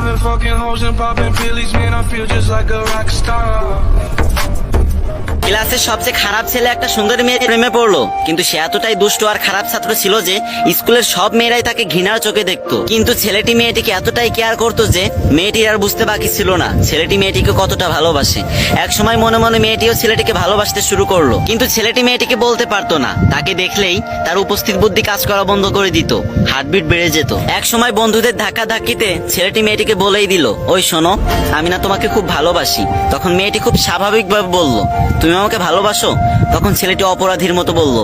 I've been fucking hoes and popping pillies, man, I feel just like a rock star. ক্লাসের সবচেয়ে খারাপ ছেলে একটা সুন্দরী মেয়ের প্রেমে পড়লো, কিন্তু সে এতটাই দুষ্টু আর খারাপ ছাত্র ছিল যে স্কুলের সব মেয়েরাই তাকে ঘৃণার চোখে দেখতো। কিন্তু ছেলেটি মেয়েটিকে এতটাই কেয়ার করতো যে মেয়েটির আর বুঝতে বাকি ছিল না ছেলেটি মেয়েটিকে কতটা ভালোবাসে। এক সময় মনে মনে মেয়েটিও ছেলেটিকে ভালোবাসতে শুরু করলো, কিন্তু ছেলেটি মেয়েটিকে বলতে পারতো না। তাকে দেখলেই তার উপস্থিত বুদ্ধি কাজ করা বন্ধ করে দিত, হার্টবিট বেড়ে যেত। এক সময় বন্ধুদের ধাক্কা ধাক্কিতে ছেলেটি মেয়েটিকে বলেই দিল, ওই শোনো, আমি না তোমাকে খুব ভালোবাসি। তখন মেয়েটি খুব স্বাভাবিকভাবে বলল, তুমি আমাকে ভালোবাসো? তখন ছেলেটি অপরাধীর মতো বলল,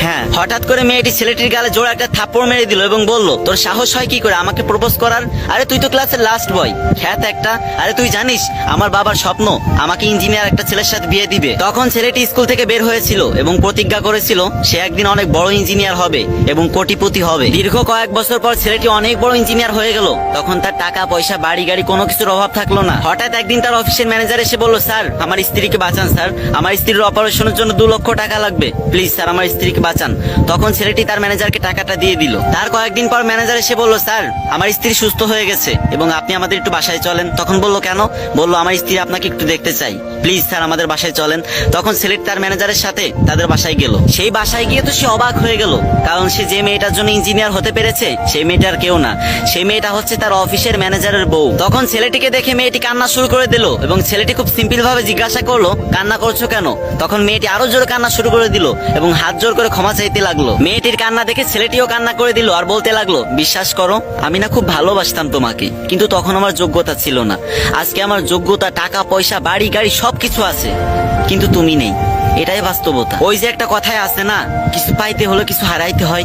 হ্যাঁ। হঠাৎ করে মেয়েটি ছেলেটির গালে জোরে একটা থাপ্পড় মেরে দিল এবং বলল, তোর সাহস হয় কি করে আমাকে প্রপোজ করার? আরে তুই তো ক্লাসের লাস্ট বয়, খ্যাত একটা। আরে তুই জানিস আমার বাবার স্বপ্ন আমাকে ইঞ্জিনিয়ার একটা ছেলের সাথে বিয়ে দিবে। তখন ছেলেটি স্কুল থেকে বের হয়েছিল এবং প্রতিজ্ঞা করেছিল সে একদিন অনেক বড় ইঞ্জিনিয়ার হবে এবং কোটিপতি হবে। দীর্ঘ কয়েক বছর পর ছেলেটি অনেক বড় ইঞ্জিনিয়ার হয়ে গেল। তখন তার টাকা পয়সা বাড়ি গাড়ি কোনো কিছুর অভাব থাকলো না। হঠাৎ একদিন তার অফিসের ম্যানেজার এসে বলল, স্যার আমার স্ত্রীকে বাঁচান স্যার, আমার স্ত্রীর অপারেশনের জন্য 2 লক্ষ টাকা লাগবে, প্লিজ স্যার আমার স্ত্রীকে বাঁচান। তখন ছেলেটি তার ম্যানেজারকে টাকাটা দিয়ে দিল। তার কয়েকদিন পর ম্যানেজার এসে বলল, স্যার আমার স্ত্রী সুস্থ হয়ে গেছে এবং আপনি আমাদের একটু বাসায় চলেন। তখন বলল, কেন? বলল, আমার স্ত্রী আপনাকে একটু দেখতে চাই, প্লিজ স্যার আমাদের বাসায় চলেন। তখন ছেলেটি তার ম্যানেজারের সাথে তাদের বাসায় গেল। সেই বাসায় গিয়ে তো সে অবাক হয়ে গেল, কারণ সে যে মেয়েটার জন্য ইঞ্জিনিয়ার হতে পেরেছে সেই মেয়েটার কেউ না, সেই মেয়েটা হচ্ছে তার অফিসের ম্যানেজারের বউ। তখন ছেলেটিকে দেখে মেয়েটি কান্না শুরু করে দিল এবং ছেলেটি খুব সিম্পল ভাবে জিজ্ঞাসা করলো, কান্না করছো কেন? তখন মেয়েটি আরো জোরে কান্না শুরু করে দিল এবং হাত জোর করে ক্ষমা চাইতে লাগলো। মেয়েটির কান্না দেখে ছেলেটিও কান্না করে দিল আর বলতে লাগলো, বিশ্বাস করো আমি না খুব ভালোবাসতাম তোমাকে, কিন্তু তখন আমার যোগ্যতা ছিল না। আজকে আমার যোগ্যতা, টাকা পয়সা, বাড়ি গাড়ি সবকিছু আছে, কিন্তু তুমি নেই। এটাই বাস্তবতা। ওই যে একটা কথায় আছে না, কিছু পাইতে হলে কিছু হারাইতে হয়।